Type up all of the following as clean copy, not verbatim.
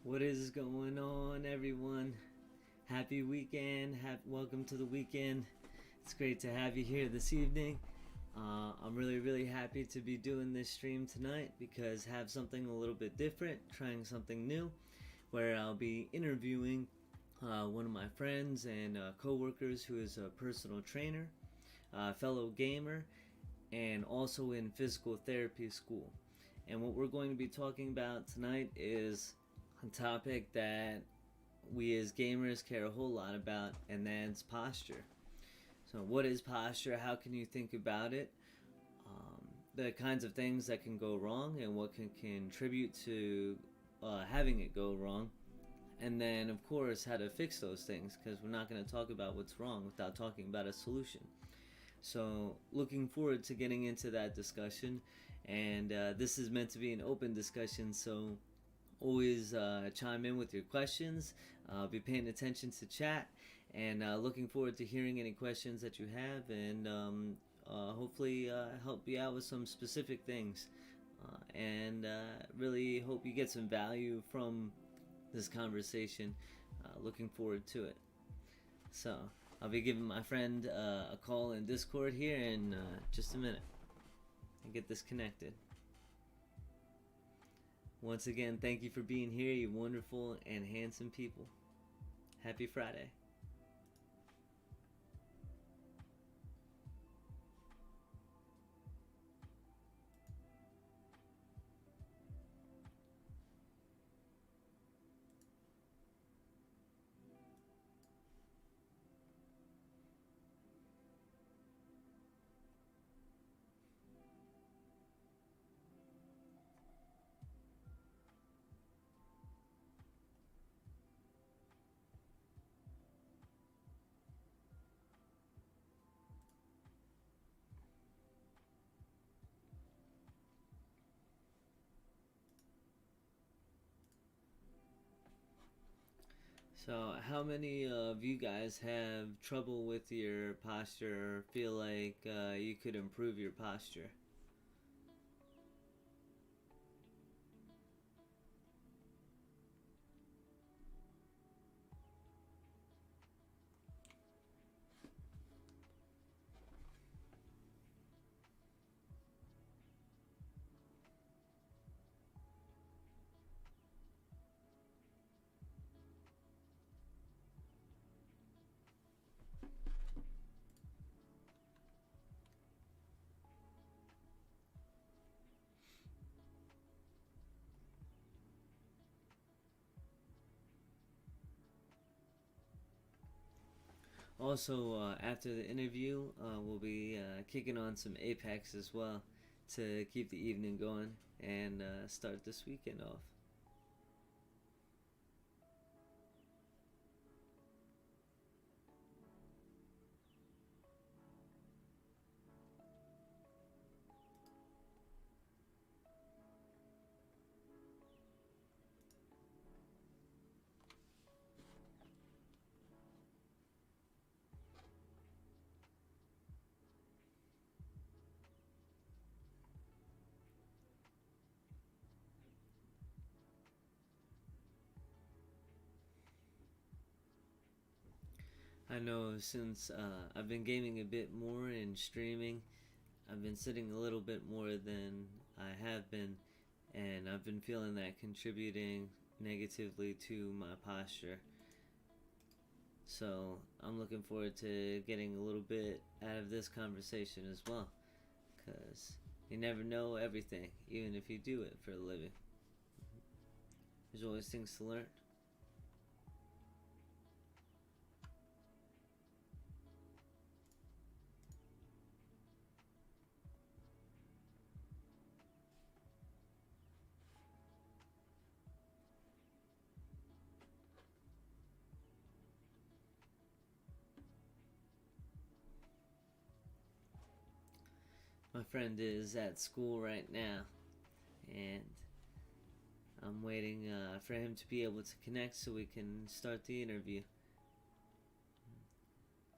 What is going on, everyone? Happy weekend. Welcome to the weekend. It's great to have you here this evening. I'm really happy to be doing this stream tonight because I have something a little bit different, trying something new, where I'll be interviewing one of my friends and co-workers who is a personal trainer, fellow gamer, and also in physical therapy school. And what we're going to be talking about tonight is a topic that we as gamers care a whole lot about, and that's posture. So what is posture? How can you think about it? The kinds of things that can go wrong and what can contribute to having it go wrong. And then, of course, how to fix those things, because we're not going to talk about what's wrong without talking about a solution. So looking forward to getting into that discussion. And this is meant to be an open discussion, so always chime in with your questions. Be paying attention to chat, and looking forward to hearing any questions that you have, and hopefully help you out with some specific things. And really hope you get some value from this conversation. Looking forward to it. So I'll be giving my friend a call in Discord here in just a minute and get this connected. Once again, thank you for being here, you wonderful and handsome people. Happy Friday. So, how many of you guys have trouble with your posture or feel like you could improve your posture? Also, after the interview, we'll be kicking on some Apex as well to keep the evening going and start this weekend off. I know since I've been gaming a bit more and streaming, I've been sitting a little bit more than I have been, and I've been feeling that contributing negatively to my posture. So I'm looking forward to getting a little bit out of this conversation as well, because you never know everything, even if you do it for a living. There's always things to learn. My friend is at school right now, and I'm waiting for him to be able to connect so we can start the interview.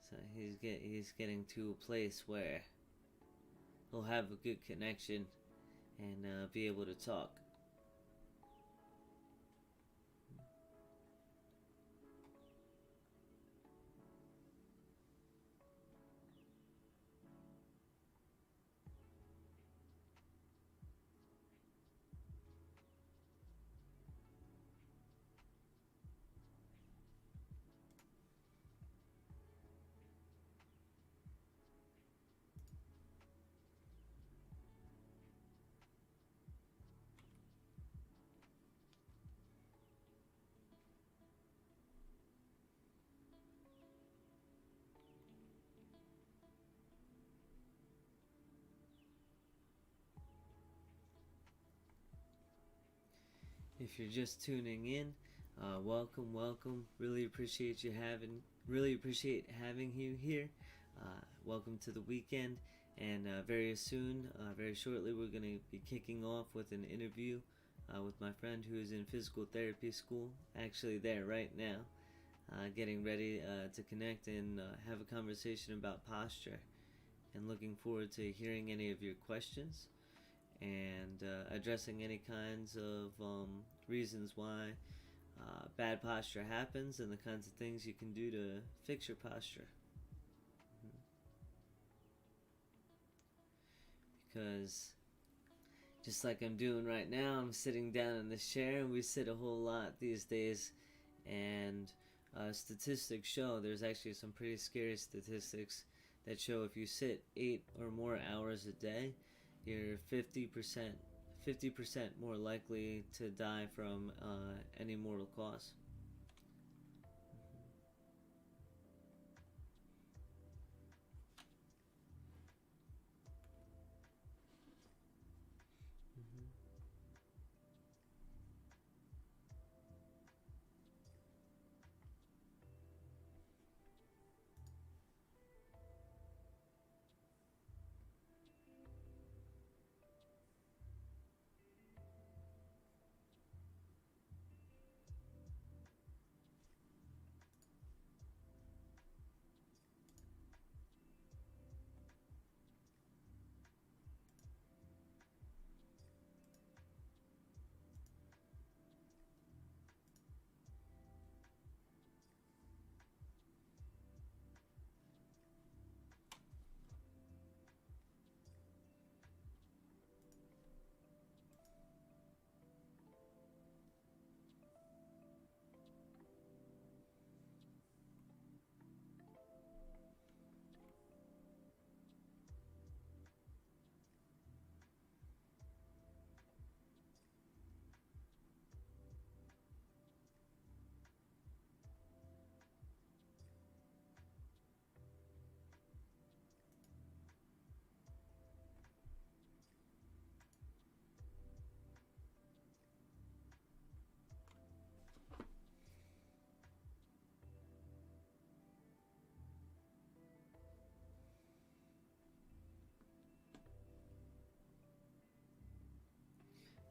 So he's getting to a place where he'll have a good connection and be able to talk. if you're just tuning in, welcome, welcome. Really appreciate having you here. Welcome to the weekend, and very soon, very shortly, we're going to be kicking off with an interview with my friend who is in physical therapy school, actually there right now, getting ready to connect and have a conversation about posture, and looking forward to hearing any of your questions and addressing any kinds of reasons why bad posture happens and the kinds of things you can do to fix your posture. Because just like I'm doing right now, I'm sitting down in this chair, and we sit a whole lot these days, and statistics show, there's actually some pretty scary statistics that show if you sit 8 or more hours a day, you're 50% more likely to die from any mortal cause.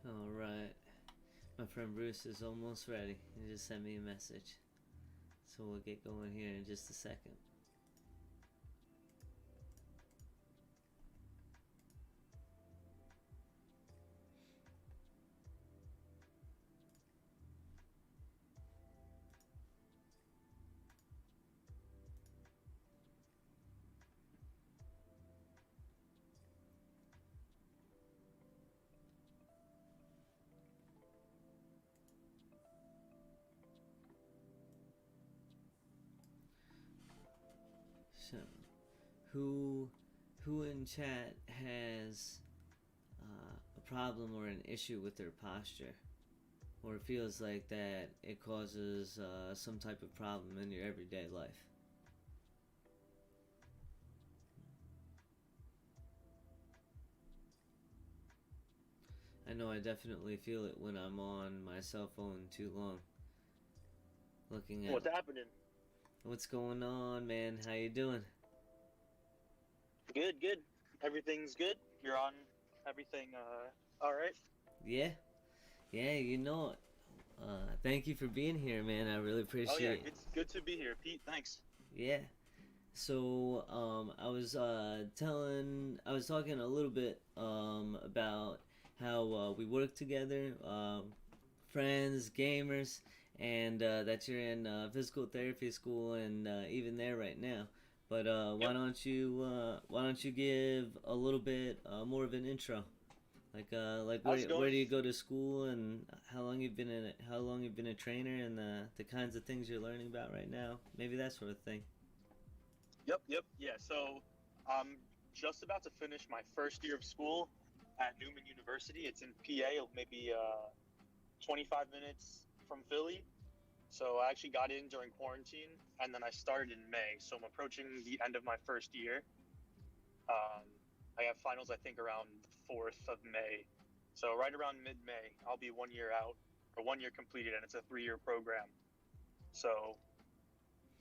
Alright, my friend Bruce is almost ready. He just sent me a message. So we'll get going here in just a second. So, who in chat has a problem or an issue with their posture, or feels like that it causes some type of problem in your everyday life? I know I definitely feel it when I'm on my cell phone too long, looking at What's happening? what's going on, man. How you doing? Good, good. Everything's good. You're on everything, all right? Yeah, yeah. You know it. Thank you for being here, man. I really Oh, yeah, appreciate. it's good to be here, Pete. Thanks. Yeah. So I was talking a little bit about how we work together, friends, gamers, and that you're in physical therapy school, and even there right now. But Yep. why don't you give a little bit more of an intro? Like How's it going? where do you go to school, and how long you've been a trainer, and the kinds of things you're learning about right now, maybe that sort of thing. Yep. Yeah, so I'm just about to finish my first year of school at Newman University. It's in PA, maybe 25 minutes from Philly. So I actually got in during quarantine, and then I started in May. So I'm approaching the end of my first year. Um, I have finals, I think, around the 4th of May. So right around mid-May, I'll be 1 year out or 1 year completed, and it's a 3-year program. So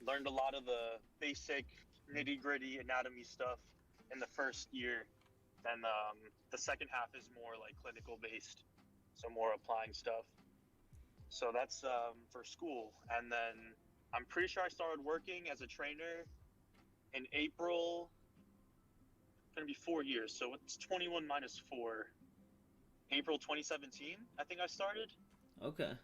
learned a lot of the basic nitty gritty anatomy stuff in the first year. And the second half is more like clinical based, so more applying stuff. So that's for school. And then I'm pretty sure I started working as a trainer in April. Going to be 4 years. So it's 21 minus 4. April 2017, I think I started. Okay.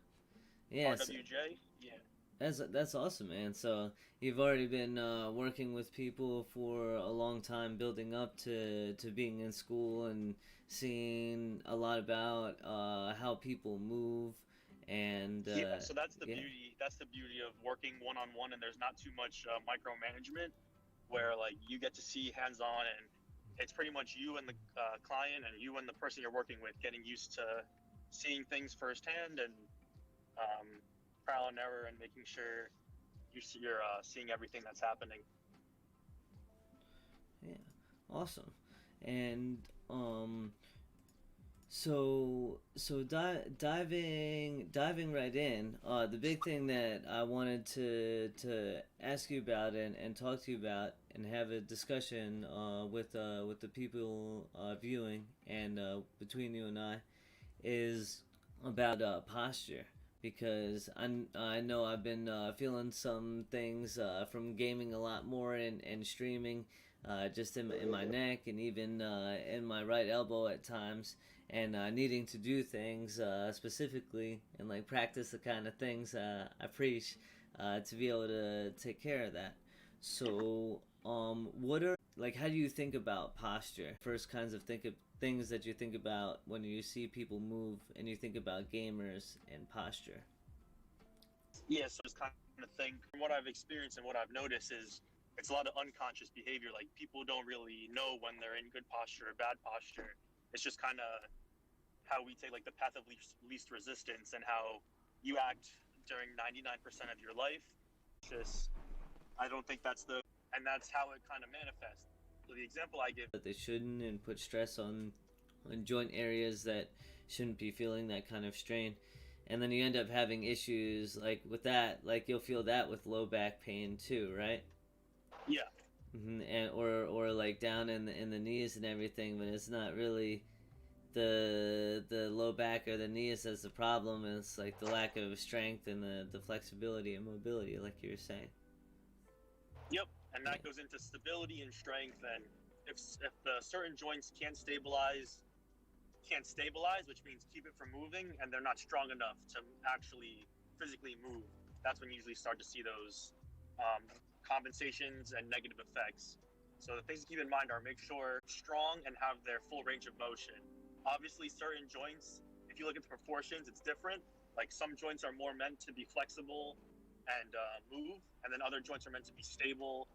Yeah. RWJ. Yeah. That's awesome, man. So you've already been working with people for a long time, building up to being in school and seeing a lot about how people move and yeah. So that's the yeah. beauty. That's the beauty of working one-on-one, and there's not too much micromanagement, where like you get to see hands-on, and it's pretty much you and the client and you and the person you're working with getting used to seeing things firsthand and trial and error and making sure you're seeing everything that's happening. Yeah, awesome. And diving right in. The big thing that I wanted to ask you about and talk to you about and have a discussion with the people viewing and between you and I is about posture, because I know I've been feeling some things from gaming a lot more and streaming, just in my neck and even in my right elbow at times, and needing to do things specifically and like practice the kind of things I preach to be able to take care of that. So what are, like, how do you think about posture? First kinds of things that you think about when you see people move and you think about gamers and posture. Yeah, so just kind of think from what I've experienced and what I've noticed is it's a lot of unconscious behavior. Like people don't really know when they're in good posture or bad posture. It's just kind of how we take like the path of least resistance and how you act during 99% of your life. Just I don't think and that's how it kind of manifests. So the example I give That they shouldn't, and put stress on joint areas that shouldn't be feeling that kind of strain, and then you end up having issues like with that. Like you'll feel that with low back pain too, right? Yeah. And or like down in the knees and everything, but it's not really the low back or the knees that's the problem. It's like the lack of strength and the flexibility and mobility, like you were saying. Yep, and that goes into stability and strength. And if the certain joints can't stabilize, which means keep it from moving, and they're not strong enough to actually physically move, that's when you usually start to see those compensations and negative effects. So the things to keep in mind are make sure strong and have their full range of motion. Obviously, certain joints, if you look at the proportions, it's different. Like some joints are more meant to be flexible and move, and then other joints are meant to be stable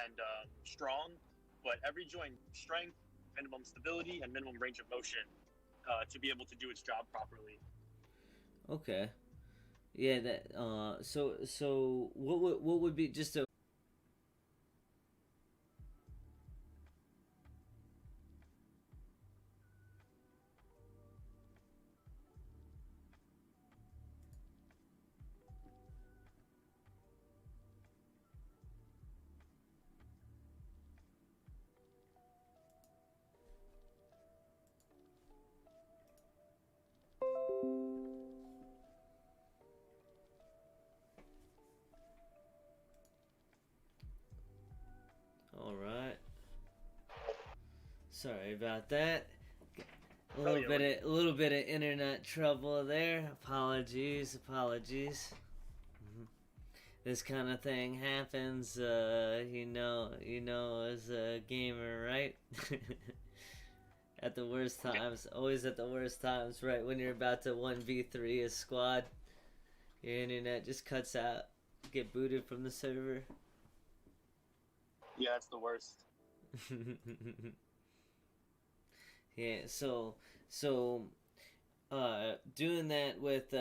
and strong. But every joint, strength, minimum stability, and minimum range of motion to be able to do its job properly. Okay. Yeah. That. So what would be just a. All right. Sorry about that. A little bit of internet trouble there. Apologies. This kind of thing happens. As a gamer, right? At the worst times, always at the worst times, right? When you're about to 1v3 a squad, your internet just cuts out. Get booted from the server. Yeah, it's the worst. Yeah, so doing that with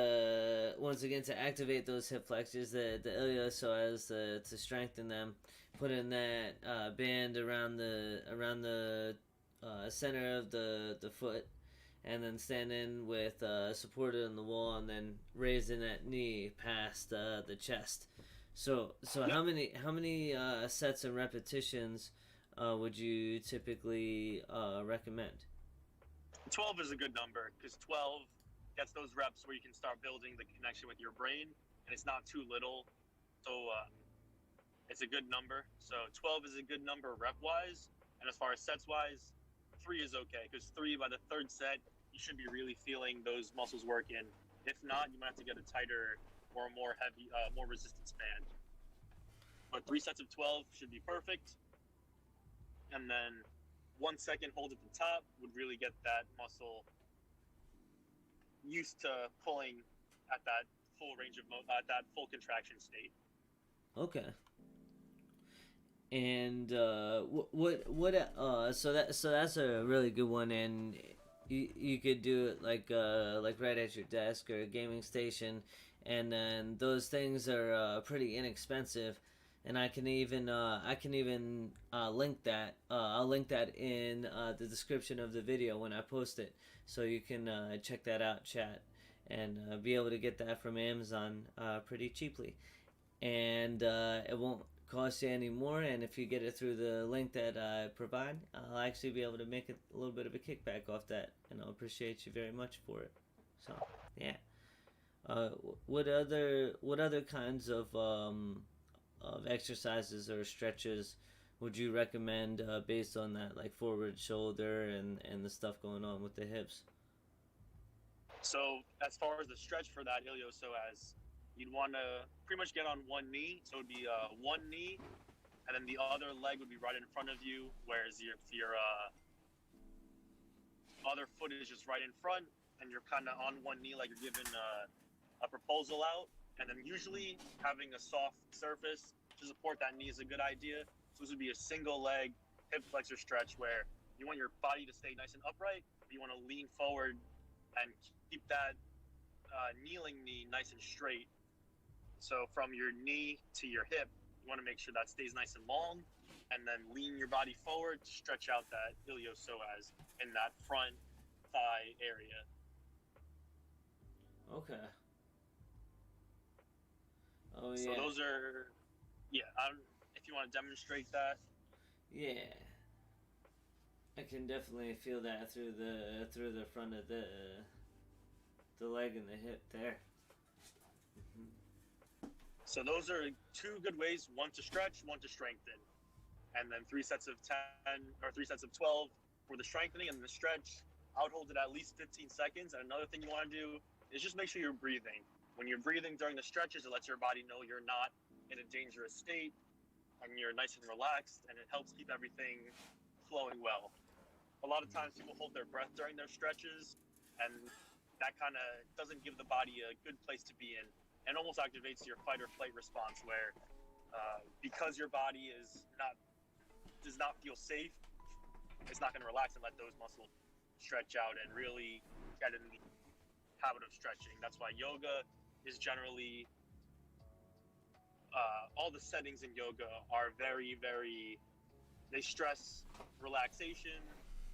once again to activate those hip flexors, the ilios, so as to strengthen them, putting that band around the center of the foot, and then standing with supported on the wall, and then raising that knee past the chest. So Yep. how many sets and repetitions would you typically recommend? 12 is a good number because 12 gets those reps where you can start building the connection with your brain, and it's not too little. So it's a good number. So 12 is a good number rep wise. And as far as sets wise, 3 is okay because 3 by the third set, you should be really feeling those muscles working. If not, you might have to get a tighter or more heavy, more resistance band. But 3 sets of 12 should be perfect. And then 1 second hold at the top would really get that muscle used to pulling at that full range of at that full contraction state. Okay. And so that's a really good one, and you could do it like right at your desk or a gaming station, and then those things are pretty inexpensive, and I can even link that. I'll link that in the description of the video when I post it, so you can check that out, chat, and be able to get that from Amazon pretty cheaply, and it won't cost you any more. And if you get it through the link that I provide, I'll actually be able to make a little bit of a kickback off that, and I'll appreciate you very much for it. So yeah. Uh, what other kinds of exercises or stretches would you recommend based on that, like forward shoulder and the stuff going on with the hips? So as far as the stretch for that iliopsoas, you'd want to pretty much get on one knee. So it would be one knee, and then the other leg would be right in front of you, whereas your other foot is just right in front, and you're kind of on one knee like you're giving a proposal out. And then usually having a soft surface to support that knee is a good idea. So this would be a single leg hip flexor stretch where you want your body to stay nice and upright, but you want to lean forward and keep that kneeling knee nice and straight. So from your knee to your hip, you want to make sure that stays nice and long, and then lean your body forward to stretch out that iliopsoas in that front thigh area. Okay. Oh So yeah. those are, yeah. If you want to demonstrate that, Yeah. I can definitely feel that through the front of the leg and the hip there. Hmm. so those are two good ways: one to stretch, one to strengthen, and then 3 sets of 10 or 3 sets of 12 for the strengthening and the stretch. I would hold it at least 15 seconds. And another thing you want to do is just make sure you're breathing. When you're breathing during the stretches, it lets your body know you're not in a dangerous state and you're nice and relaxed, and it helps keep everything flowing well. A lot of times people hold their breath during their stretches, and that kind of doesn't give the body a good place to be in, and almost activates your fight or flight response where because your body does not feel safe, it's not going to relax and let those muscles stretch out and really get in the habit of stretching. That's why yoga is generally all the settings in yoga are very, very, they stress relaxation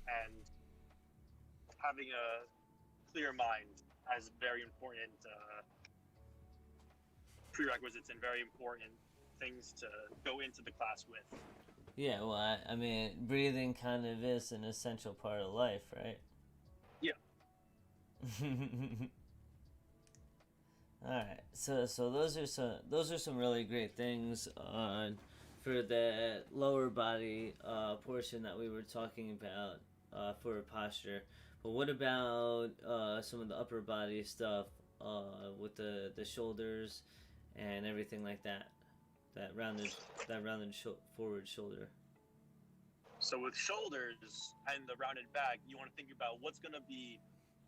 and having a clear mind as very important prerequisites and very important things to go into the class with. Yeah. Well, I mean, breathing kind of is an essential part of life, right? Yeah. All right, so those are some really great things for the lower body portion that we were talking about for posture. But what about some of the upper body stuff with the shoulders and everything like that? That rounded forward shoulder. So with shoulders and the rounded back, you want to think about what's going to be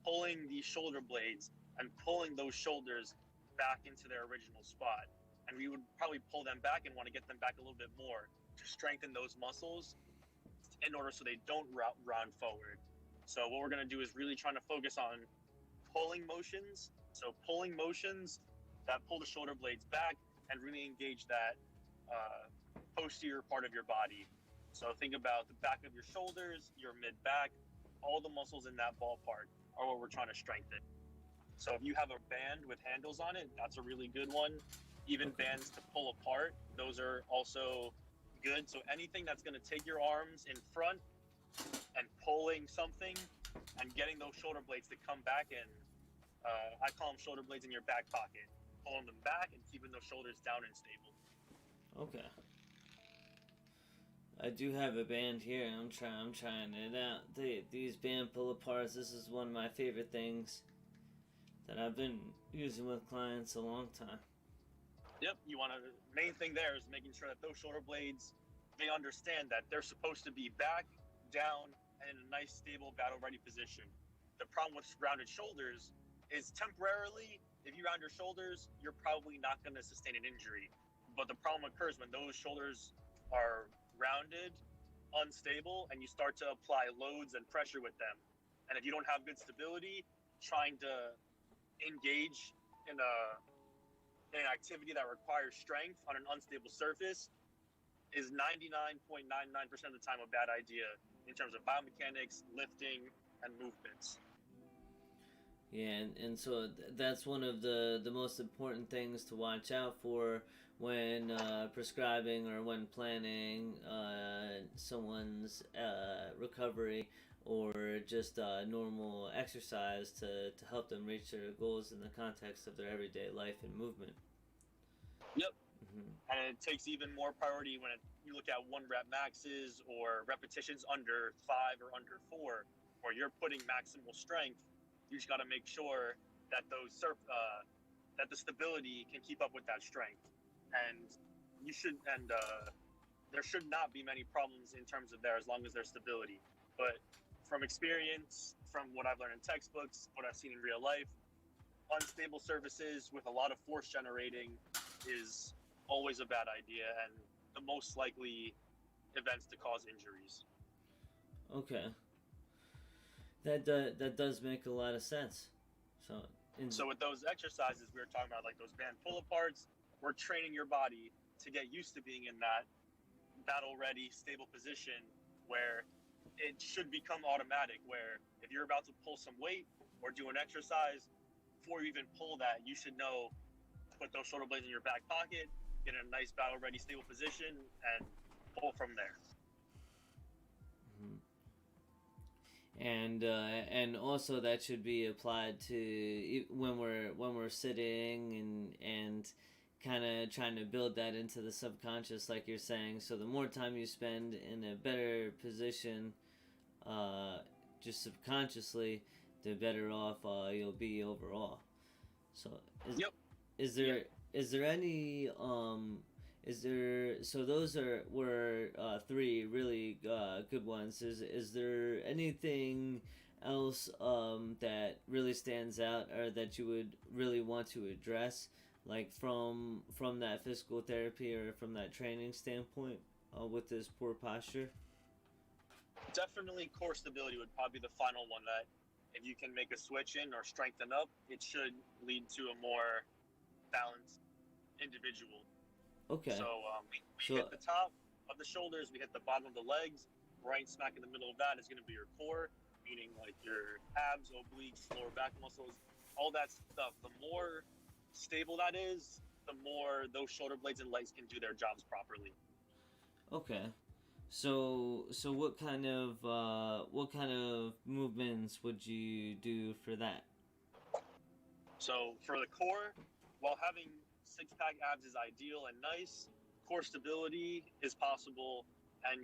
pulling these shoulder blades and pulling those shoulders back into their original spot. And we would probably pull them back and want to get them back a little bit more to strengthen those muscles in order so they don't round forward. So what we're going to do is really trying to focus on pulling motions. So pulling motions that pull the shoulder blades back and really engage that posterior part of your body. So think about the back of your shoulders, your mid back, all the muscles in that ballpark. are what we're trying to strengthen. So if you have a band with handles on it, that's a really good one. Even bands to pull apart, those are also good. So anything that's going to take your arms in front and pulling something and getting those shoulder blades to come back in, I call them shoulder blades in your back pocket. Pulling them back and keeping those shoulders down and stable. Okay. I do have a band here. I'm trying it out. These band pull aparts. This is one of my favorite things that I've been using with clients a long time. Yep. Main thing there is making sure that those shoulder blades, they understand that they're supposed to be back, down, and in a nice, stable, battle-ready position. The problem with rounded shoulders is temporarily, if you round your shoulders, you're probably not going to sustain an injury. But the problem occurs when those shoulders are rounded, unstable, and you start to apply loads and pressure with them. And if you don't have good stability, trying to engage in an activity that requires strength on an unstable surface is 99.99% of the time a bad idea in terms of biomechanics, lifting, and movements. Yeah, and so that's one of the most important things to watch out for when prescribing or when planning someone's recovery or just normal exercise to help them reach their goals in the context of their everyday life and movement. Yep. Mm-hmm. And it takes even more priority when you look at 1 rep maxes or repetitions under 5 or under 4, where you're putting maximal strength. You just got to make sure that that the stability can keep up with that strength, and there should not be many problems in terms of there as long as there's stability. But from experience, from what I've learned in textbooks, what I've seen in real life, unstable surfaces with a lot of force generating is always a bad idea and the most likely events to cause injuries. Okay. That does make a lot of sense. So with those exercises we were talking about, like those band pull aparts, we're training your body to get used to being in that battle ready, stable position where it should become automatic, where if you're about to pull some weight or do an exercise, before you even pull that, you should know to put those shoulder blades in your back pocket, get in a nice battle ready, stable position, and pull from there. Mm-hmm. And also that should be applied to when we're sitting and kind of trying to build that into the subconscious, like you're saying. So the more time you spend in a better position, just subconsciously, the better off you'll be overall. So is there any so those were 3 really good ones. Is there anything else that really stands out or that you would really want to address, like from that physical therapy or from that training standpoint with this poor posture? Definitely core stability would probably be the final one, that if you can make a switch in or strengthen up, it should lead to a more balanced individual. Okay. So we hit the top of the shoulders, we hit the bottom of the legs. Right smack in the middle of that is going to be your core, meaning like your abs, obliques, lower back muscles, all that stuff. The more stable that is, the more those shoulder blades and legs can do their jobs properly. Okay. So what kind of movements would you do for that? So for the core, while having 6-pack abs is ideal and nice, core stability is possible, and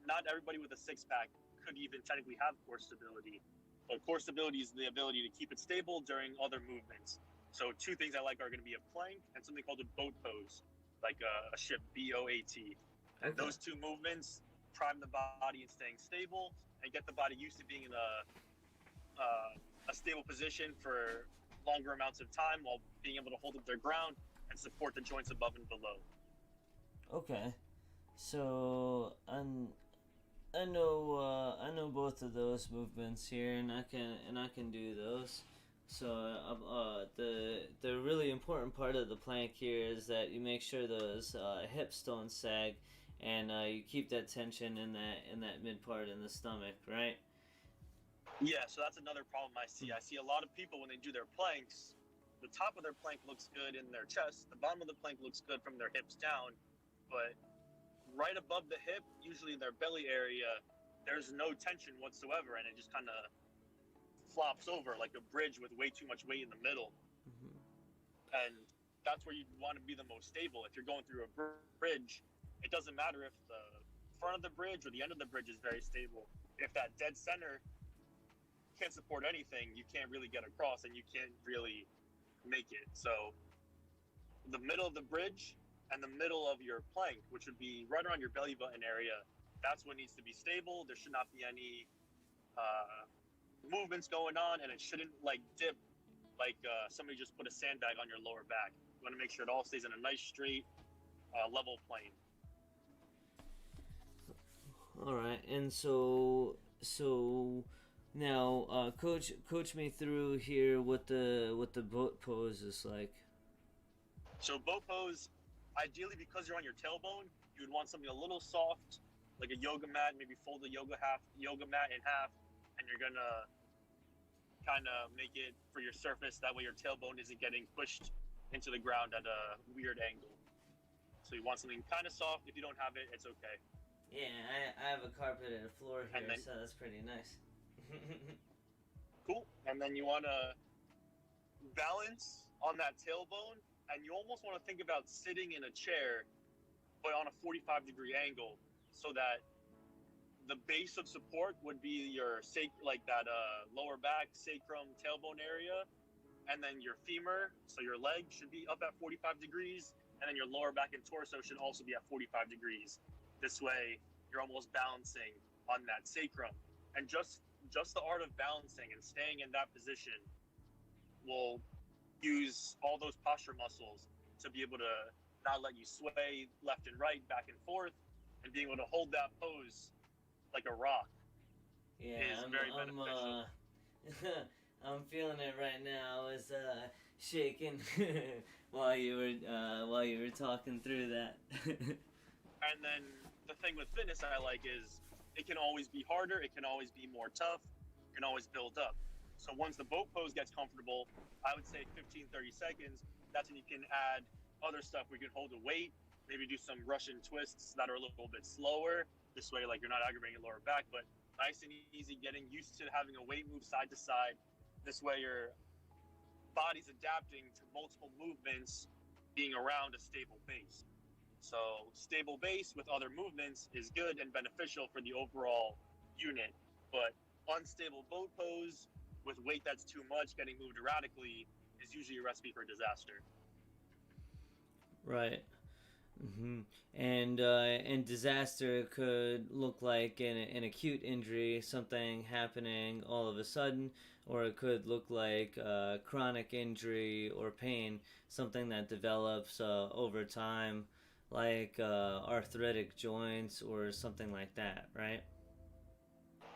not everybody with a 6-pack could even technically have core stability. But core stability is the ability to keep it stable during other movements. So 2 things I like are going to be a plank and something called a boat pose, like a ship, BOAT. And those 2 movements prime the body in staying stable and get the body used to being in a stable position for longer amounts of time while being able to hold up their ground and support the joints above and below. Okay, so I know both of those movements here, and I can do those. So the really important part of the plank here is that you make sure those hips don't sag, and you keep that tension in that mid part in the stomach, right? Yeah, so that's another problem I see. I see a lot of people when they do their planks, the top of their plank looks good in their chest, the bottom of the plank looks good from their hips down, but right above the hip, usually their belly area, there's no tension whatsoever, and it just kind of flops over like a bridge with way too much weight in the middle. Mm-hmm. And that's where you want to be the most stable. If you're going through a bridge, it doesn't matter if the front of the bridge or the end of the bridge is very stable. If that dead center can't support anything, you can't really get across and you can't really make it. So the middle of the bridge and the middle of your plank, which would be right around your belly button area, that's what needs to be stable. There should not be any movements going on, and it shouldn't like dip like somebody just put a sandbag on your lower back. You want to make sure it all stays in a nice straight level plane. All right, and so now, coach me through here what the boat pose is like. So boat pose, ideally because you're on your tailbone, you would want something a little soft, like a yoga mat. Maybe fold the yoga mat in half, and you're gonna kind of make it for your surface. That way your tailbone isn't getting pushed into the ground at a weird angle. So you want something kind of soft. If you don't have it, it's okay. Yeah, I have a carpeted floor here, And then so that's pretty nice. cool. And then you want to balance on that tailbone, and you almost want to think about sitting in a chair, but on a 45-degree angle, so that the base of support would be your like that lower back, sacrum, tailbone area, and then your femur, so your leg should be up at 45 degrees, and then your lower back and torso should also be at 45 degrees. This way, you're almost balancing on that sacrum, and just the art of balancing and staying in that position will use all those posture muscles to be able to not let you sway left and right, back and forth, and being able to hold that pose like a rock Yeah, is very beneficial. I'm feeling it right now. I was shaking while you were talking through that. And then the thing with fitness I like is it can always be harder, it can always be more tough, it can always build up. So once the boat pose gets comfortable, I would say 15, 30 seconds, that's when you can add other stuff. We can hold a weight, maybe do some Russian twists that are a little bit slower. This way, like, you're not aggravating your lower back, but nice and easy, getting used to having a weight move side to side. This way, your body's adapting to multiple movements being around a stable base. So stable base with other movements is good and beneficial for the overall unit, but unstable boat pose with weight that's too much getting moved erratically is usually a recipe for disaster. Right. Hmm. And disaster could look like an acute injury, something happening all of a sudden, or it could look like chronic injury or pain, something that develops over time, like arthritic joints or something like that, right?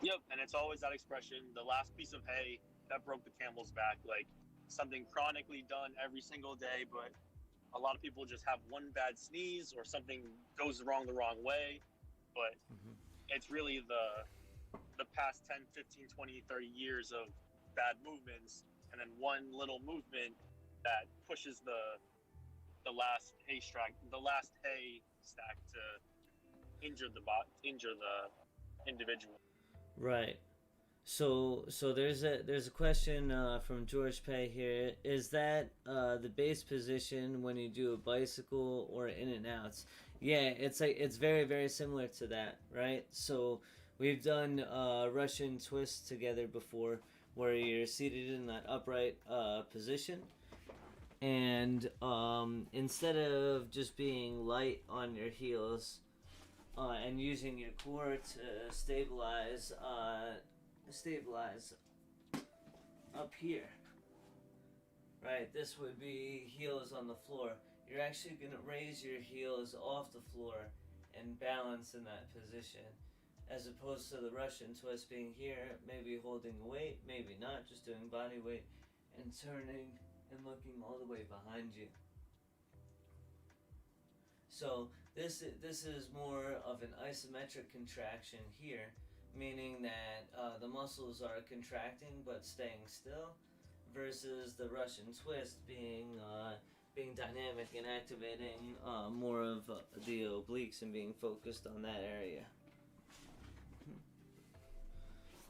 Yep, and it's always that expression, the last piece of hay that broke the camel's back, like something chronically done every single day, but a lot of people just have one bad sneeze or something goes the wrong way, but Mm-hmm. it's really the past 10, 15, 20, 30 years of bad movements and then one little movement that pushes the last hay stack to injure the individual. Right. So there's a question from George Pay here. Is that the base position when you do a bicycle or in and outs? Yeah, it's very very similar to that, right? So we've done Russian twists together before, where you're seated in that upright position, and instead of just being light on your heels and using your core to stabilize up here, right? This would be heels on the floor. You're actually going to raise your heels off the floor and balance in that position, as opposed to the Russian twist being here, maybe holding a weight, maybe not, just doing body weight and turning and looking all the way behind you. So this is more of an isometric contraction here, meaning that the muscles are contracting but staying still, versus the Russian twist being dynamic and activating more of the obliques and being focused on that area.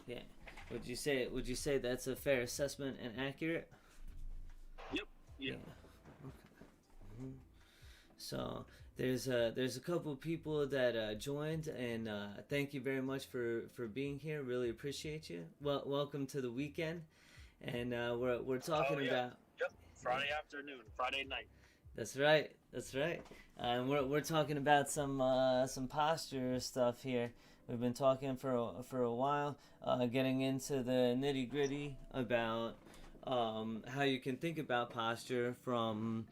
Yeah. Would you say that's a fair assessment and accurate? Yep. Yeah. Yeah. Okay. Mhm. So there's a couple of people that joined, and thank you very much for being here. Really appreciate you. Well, welcome to the weekend, and we're Oh talking yeah. about. Yep. Yeah, Friday afternoon, Friday night. that's right. That's right. And we're talking about some posture stuff here. We've been talking for a while, getting into the nitty gritty about how you can think about posture from,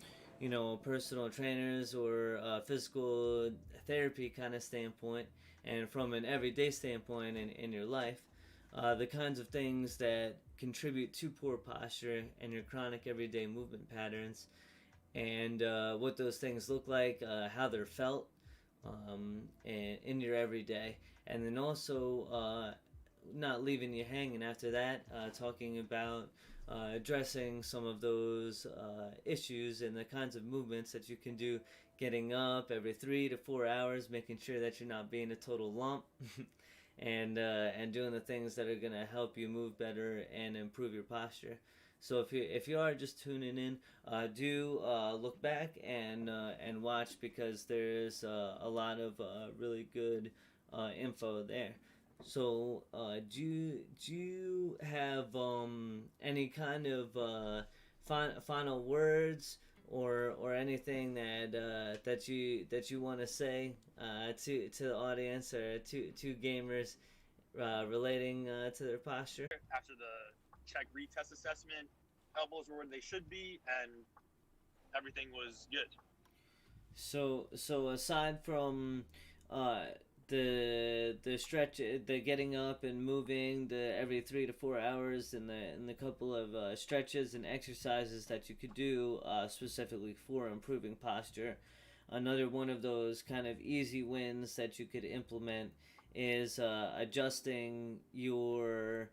personal trainers or physical therapy kind of standpoint, and from an everyday standpoint in your life, the kinds of things that contribute to poor posture and your chronic everyday movement patterns, and what those things look like, how they're felt in your everyday, and then also not leaving you hanging after that, talking about addressing some of those issues and the kinds of movements that you can do, getting up every 3 to 4 hours, making sure that you're not being a total lump. And doing the things that are gonna help you move better and improve your posture. So if you are just tuning in, do look back and watch, because there's a lot of really good info there. So do you have any kind of final words or anything that you want to say to the audience or to gamers relating to their posture? After the check retest assessment, elbows were where they should be, and everything was good. So aside from uh, the stretch, the getting up and moving, the every 3 to 4 hours, and the couple of stretches and exercises that you could do specifically for improving posture, another one of those kind of easy wins that you could implement is adjusting your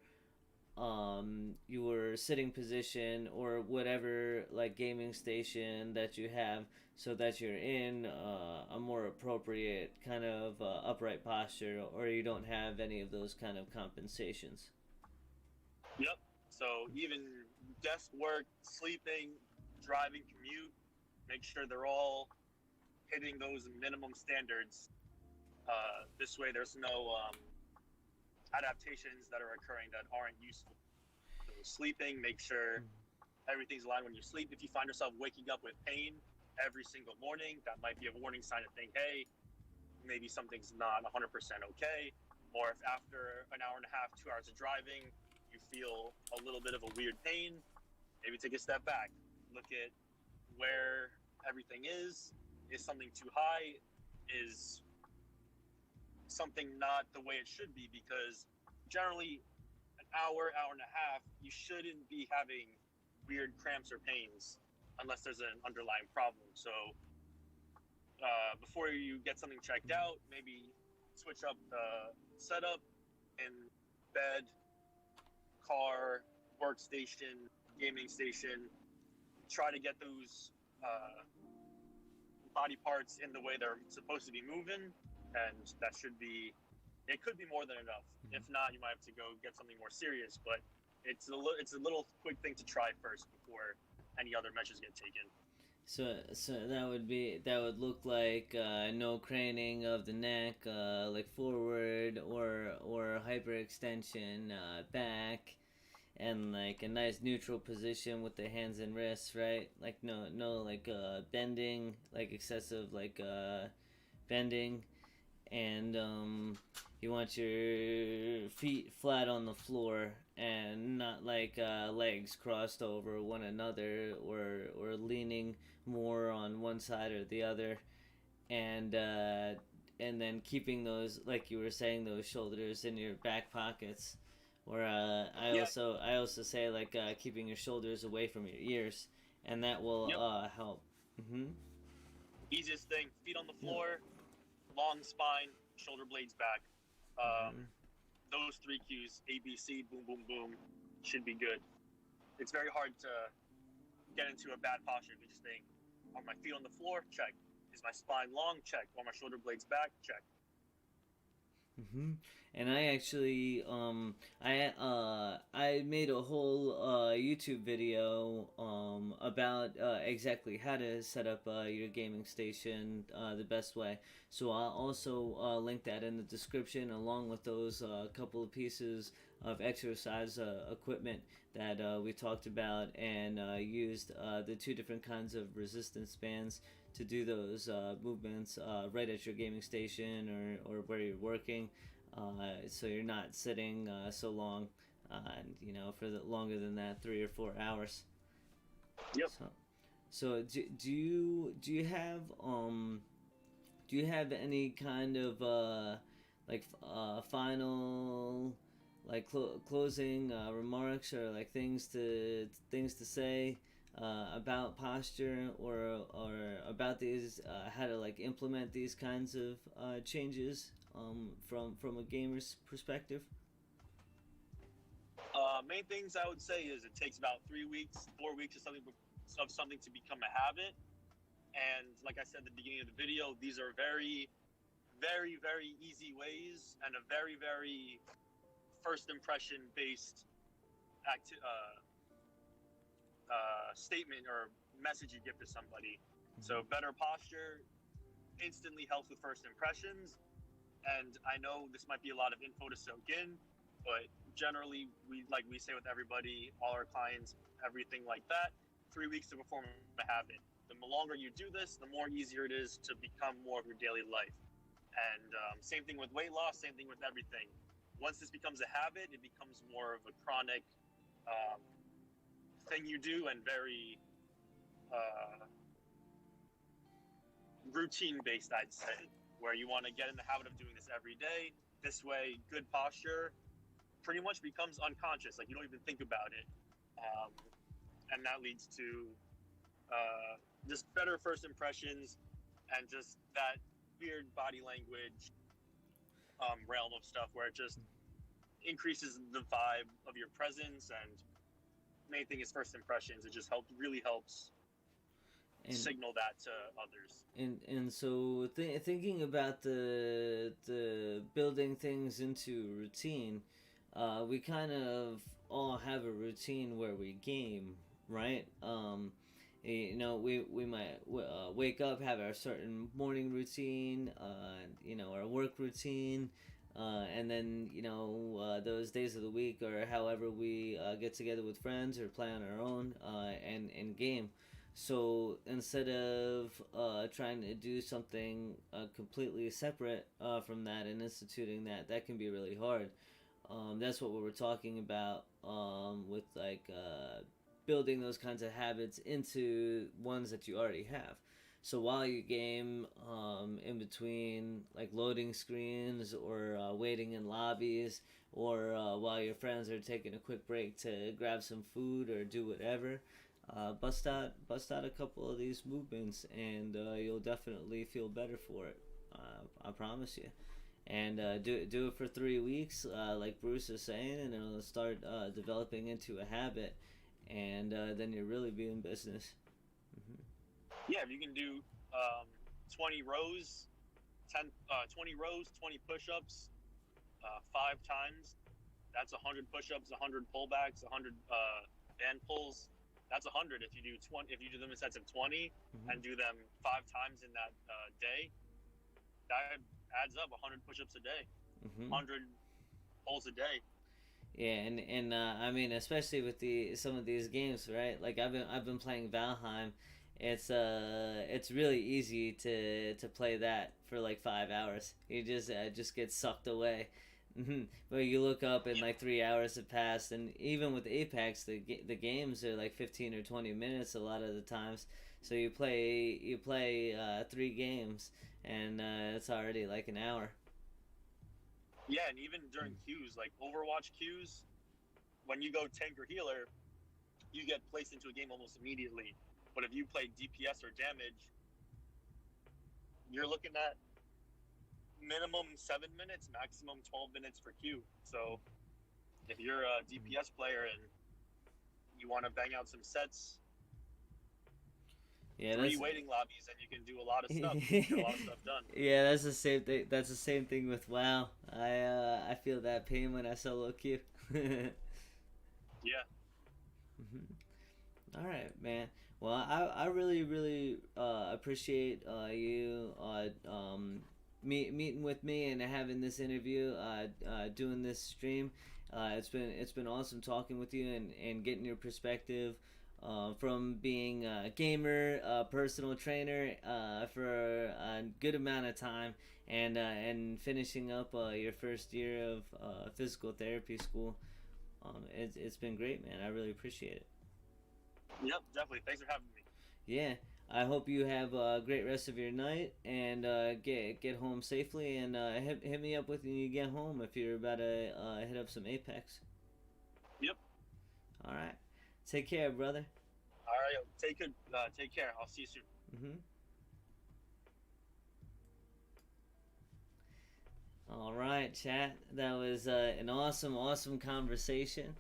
sitting position or whatever like gaming station that you have, so that you're in a more appropriate kind of upright posture, or you don't have any of those kind of compensations. Yep. So even desk work, sleeping, driving, commute, make sure they're all hitting those minimum standards. This way, there's no adaptations that are occurring that aren't useful. So sleeping, make sure everything's aligned when you sleep. If you find yourself waking up with pain every single morning, that might be a warning sign to think, hey, maybe something's not 100% okay. Or if after an hour and a half, 2 hours of driving, you feel a little bit of a weird pain, maybe take a step back. Look at where everything is. Is something too high? Is something not the way it should be? Because generally, an hour, hour and a half, you shouldn't be having weird cramps or pains unless there's an underlying problem. So before you get something checked out, maybe switch up the setup in bed, car, workstation, gaming station. Try to get those body parts in the way they're supposed to be moving, and that should be. It could be more than enough. If not, you might have to go get something more serious. But it's a little quick thing to try first before any other measures get taken. So that would look like no craning of the neck, like forward or hyperextension back, and like a nice neutral position with the hands and wrists, right? Like no like bending, like excessive like bending, and you want your feet flat on the floor and not like legs crossed over one another, or leaning more on one side or the other, and and then keeping those, like you were saying, those shoulders in your back pockets. Or I Yeah. also I also say like keeping your shoulders away from your ears, and that will Yep. help. Mm-hmm. Easiest thing: feet on the Yep. floor, long spine, shoulder blades back. Mm-hmm. those three cues, A, B, C, boom, boom, boom, should be good. It's very hard to get into a bad posture if you just think, are my feet on the floor? Check. Is my spine long? Check. Are my shoulder blades back? Check. And I actually I made a whole YouTube video about exactly how to set up your gaming station the best way. So I'll also link that in the description along with those couple of pieces of exercise equipment that we talked about and used the two different kinds of resistance bands to do those movements right at your gaming station or where you're working, so you're not sitting so long, for longer than that, 3 or 4 hours. Yep. So do you have any kind of final closing remarks or like things to say about posture or about these how to like implement these kinds of changes from a gamer's perspective? Main things I would say is it takes about 3 weeks, 4 weeks of something to become a habit. And like I said at the beginning of the video, these are very, very, very easy ways and a very, very first impression based statement or message you give to somebody. So better posture instantly helps with first impressions. And I know this might be a lot of info to soak in, but generally we say with everybody, all our clients, everything like that, 3 weeks to perform a habit. The longer you do this, the more easier it is to become more of your daily life. And same thing with weight loss, same thing with everything. Once this becomes a habit, it becomes more of a chronic thing you do and very routine based, I'd say, where you want to get in the habit of doing this every day. This way, good posture pretty much becomes unconscious. Like you don't even think about it. And that leads to just better first impressions and just that weird body language realm of stuff where it just increases the vibe of your presence. And main thing is first impressions. It just really helps signal that to others. And so thinking about the building things into routine, we kind of all have a routine where we game, right? We might wake up, have our certain morning routine, our work routine, and then those days of the week or however we get together with friends or play on our own and game. So instead of trying to do something completely separate from that and instituting that can be really hard. That's what we were talking about with building those kinds of habits into ones that you already have. So while you game, in between like loading screens or waiting in lobbies, or while your friends are taking a quick break to grab some food or do whatever, bust out a couple of these movements, and you'll definitely feel better for it. I promise you. And do it for 3 weeks, like Bruce is saying, and it'll start developing into a habit, and then you'll really be in business. Yeah, if you can do 20 rows, 20 rows, 20 push-ups, 5 times. That's 100 push-ups, 100 pullbacks, 100 band pulls. That's 100 if you do 20. If you do them in sets of 20 and do them 5 times in that day, that adds up 100 push-ups a day, 100 pulls a day. Yeah, and I mean, especially with some of these games, right? Like I've been playing Valheim. It's really easy to play that for like 5 hours. You just get sucked away. But you look up and like 3 hours have passed, and even with Apex, the games are like 15 or 20 minutes a lot of the times. So you play 3 games, and it's already like an hour. Yeah, and even during queues, like Overwatch queues, when you go tank or healer, you get placed into a game almost immediately. But if you play DPS or damage, you're looking at minimum 7 minutes, maximum 12 minutes for queue. So if you're a DPS player and you want to bang out some sets, Yeah, three that's waiting lobbies, and you can do a lot of stuff. Get a lot of stuff done. yeah, that's the same thing. That's the same thing with WoW. I feel that pain when I solo queue. Yeah. All right, man. Well, I really really appreciate you meeting with me and having this interview, doing this stream. It's been awesome talking with you and getting your perspective. From being a gamer, a personal trainer for a good amount of time, and finishing up your first year of physical therapy school, it's been great, man. I really appreciate it. Yep, definitely. Thanks for having me. Yeah, I hope you have a great rest of your night and get home safely. And hit me up when you get home if you're about to hit up some Apex. Yep. All right, take care, brother. All right. Take care. I'll see you soon. Mm-hmm. All right, chat. That was an awesome conversation.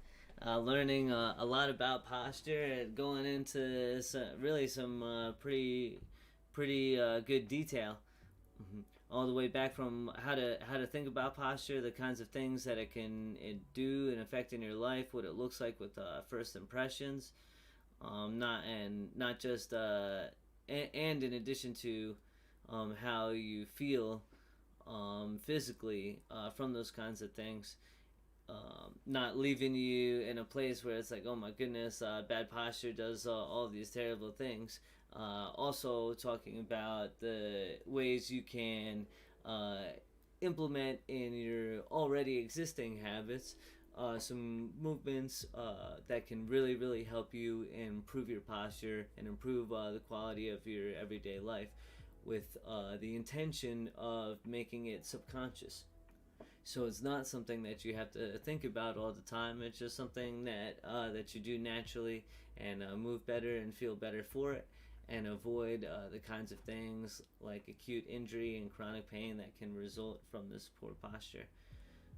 Learning a lot about posture, going into some pretty good detail. All the way back from how to think about posture, the kinds of things that it do and affect in your life, what it looks like with first impressions, not just and in addition to how you feel physically from those kinds of things. Not leaving you in a place where it's like, oh my goodness, bad posture does all these terrible things. Also, talking about the ways you can implement in your already existing habits some movements that can really help you improve your posture and improve the quality of your everyday life with the intention of making it subconscious. So it's not something that you have to think about all the time. It's just something that you do naturally and move better and feel better for it, and avoid the kinds of things like acute injury and chronic pain that can result from this poor posture.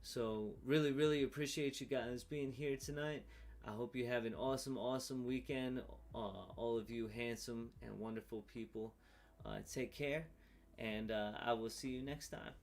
So really appreciate you guys being here tonight. I hope you have an awesome weekend. All of you handsome and wonderful people. Take care, and I will see you next time.